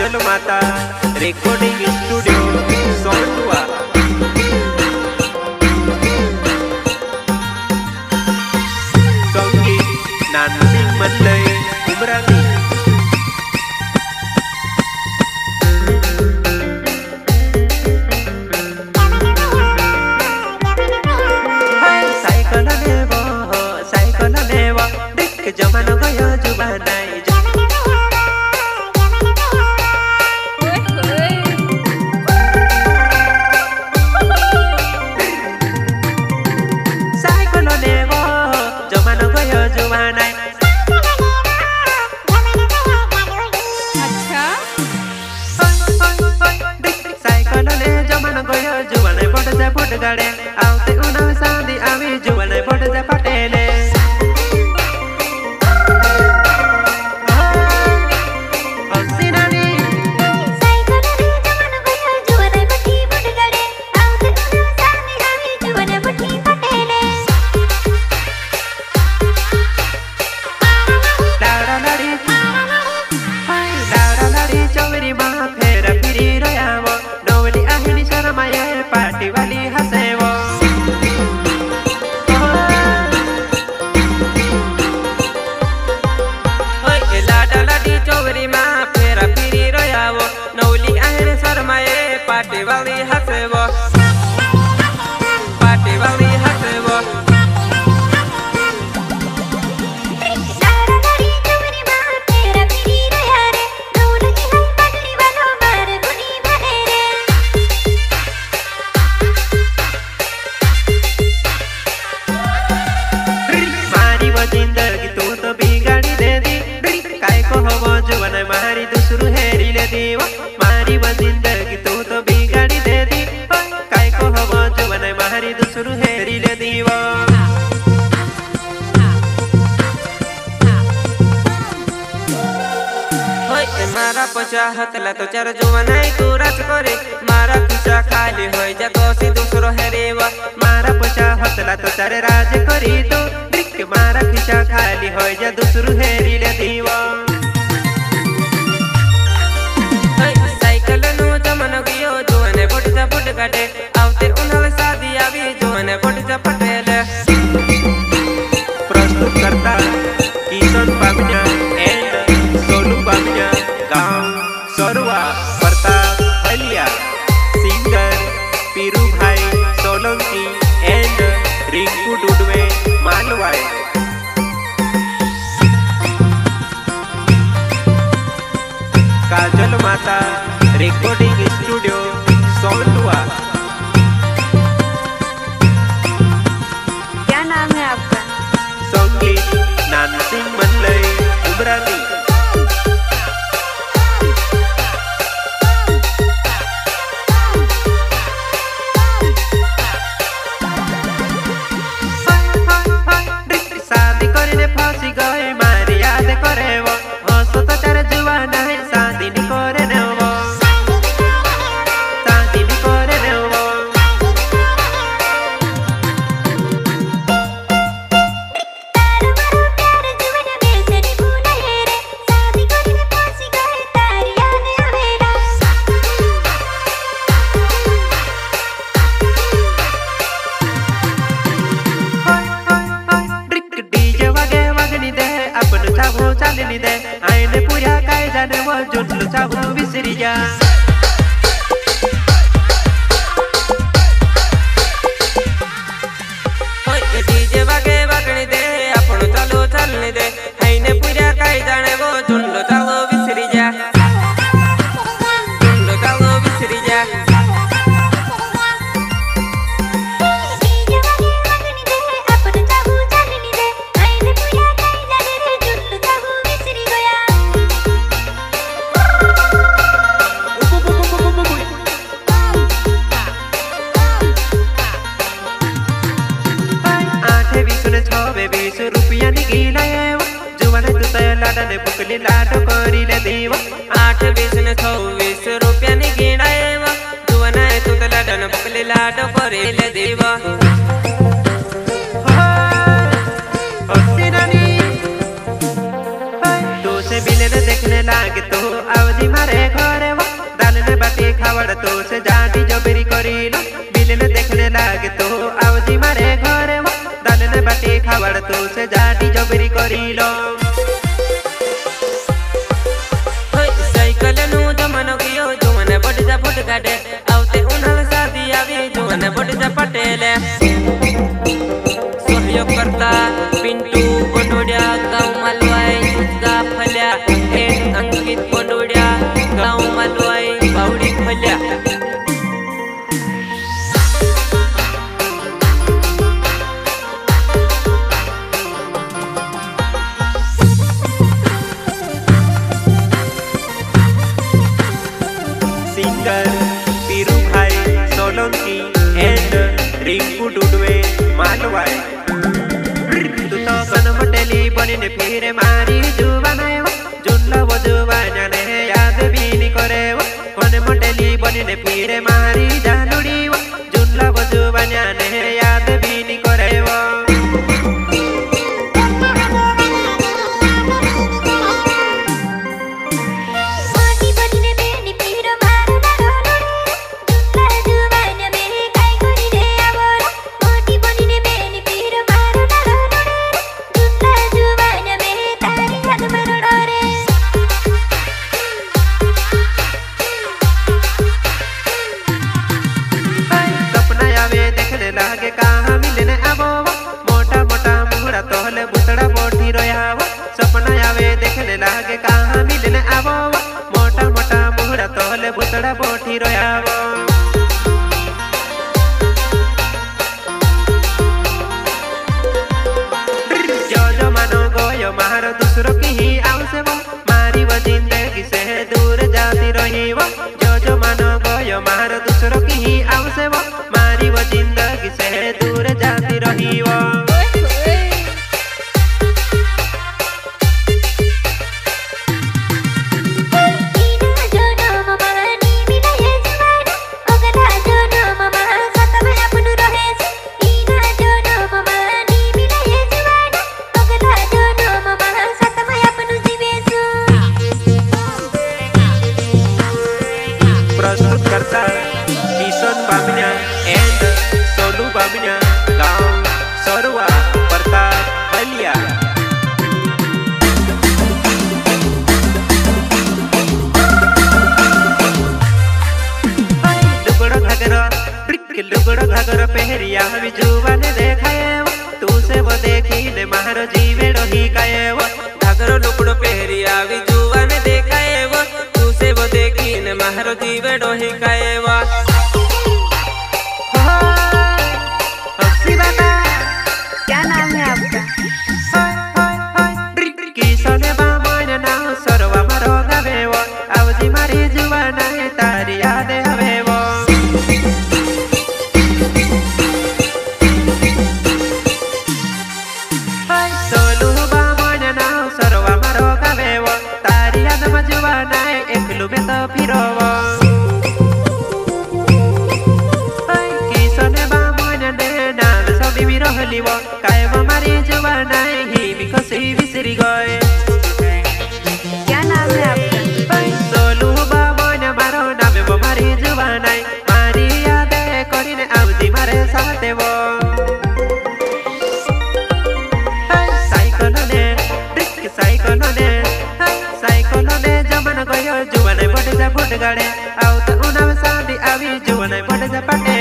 काजल माता recording studio सोनटुआ। संगीत नानसिंह मंडई उमरानी। Cycle नेवा देख जमाना गयो जुबानाई। फुट गाड़े आवते उना सादी आवी जुवने फुट जा पटेले। पार्टी वाली हंसे वो, पार्टी वाली हंसे वो। मारी वो जिंदगी तू तो बिगाड़ी दे दी, काय को हो वो जुबान मारी दूसरू हेरी ले दी। मारी वो जिंदगी तू तो बिगाड़ी दे दी, काय को हो वो जुबान मारी दूसरू हेरी ले दी। मारा पचा हतला तो चार जुवानाई तू राज करे, मारा खिसा खाली हो जा कोसी दूसरो हेरेवा। मारा पचा हतला तो चार राज करी तो ड्रिक, मारा खिसा खाली हो जा दूसरो हेरी ले दीवा। साइकिल नो जमन गयो जुवाने फुट जा फुट काटे, आवते उन्हाल शादी आवी जुवाने फुट जा पटेले। प्रस्तुत करता किशन बाबजा एंड सोनू बाबजा, गांव सोरवा प्रताप हलिया। सिंगर पीरू भाई सोलंकी एंड रिंकू डुडवे मालवाई। काजल माता रिकॉर्डिंग स्टूडियो सोनटुआ। क्या नाम है आपका? संगीत नानसिंह मंडई उमरानी। शादी करने फांसी गए मारी याद करे वो, हंसो तो चार जुवाना है शादी नहीं करे ने वो, शादी नहीं करे ने वो। चालनी दे आईने पूरा काय जाने वो जुटलो चाहू विसरी जा। डीजे वागे वागणी दे आपण चालो चालनी दे, आईने पूरा काय जाने वो जुटलो चालो विसरी जा, जुटलो चालो विसरी जा। ₹20 निकले जुवान तू तो लाडने बुकली लाडो करी ले दीवा। 8 20 ने ₹26 निकले जुवान तू तो लाडने बुकली लाडो करी ले दीवा। से मिले बिलन देखने लागे तो आवजी मारे घरे वो दालन बाटी खावड़ तो से जाटी जबरी करीलो बिलन देखने लागे तो आवजी मारे घरे वो दालन बाटी खावड़ तो से जाटी जबरी करीलो साइकिल नु जमनो कियो जुमने बट जा फुट काटे आवते उन्हल शादी आवी जुमने बट जा पटेले सहयोग करता पिंटू पंडोडिया गाँव मालवाई सुगा फल्या एन अंकित पंडोडिया गाँव मालवाई बावड़ी फल्या सिंगर पीरू भाई सोलंकी एंड रिंकू डुडवे मालवाई तू तो कन मटेली बनी ने फिर मारी जुबानाय जुल्ला वो जुबाना ने याद भी नहीं करे वो कन मटेली बनी ने फिर मारी जानुड़ी वो जुल्ला वो जुबाना ने याद भी नहीं करे वो लागे कहाँ मिलने आवो मोटा मोटा मुहरा तोहले बुतड़ा बोटी रोयावो सपना आवे देखने लागे कहाँ मिलने आवो मोटा मोटा मुहरा तोहले बुतड़ा बोटी रोयावो जो जो मानो गोयो मारो दूसरों की ही आवसे वो मारी वो जिंदगी से दूर जाती रही वो जो मानो गोयो मारो दूसरों की ही आवसे वो मारी वो जिंदगी से दूर जाती रही वो प्रस्तुत करता किशन बामिया एंड सोलू बामिया गाँव सरवा प्रताप बलिया लुगड़ो घाघरो पहरिया हमें जुवा ने देखाए तू से वो देखी ने मारो जीवे रोही काए वो घाघरो लुगड़ो पहरिया हमें जुवा ने देखाए वो तू से वो देखी ने मारो जीवे रोही काए वो क्या नाम है आपका? किसने बामोने नाम सरवा मारो गावे वो आवजी मारी जुवा नहीं तारी यादे हवे वो सोलू बामोने नाम सरवा मारो गावे वो तारी याद मजुवा नहीं एकलू में तो फिरो वो किसने बामोने नाम सभी भी रहली वो काय वो मारी जुवा नहीं ही बिकसी बिसरी गए क्या नाम है आपका? सोलू बामोने मारो नाम वो मारी जुवा नहीं मारी यादे करीने आवजी मारे साथे वो साइकिल ने जमन गयो जुवन पट जा फुट गाड़े आउ तो उनाव शादी आवी जुवन पट जा पटे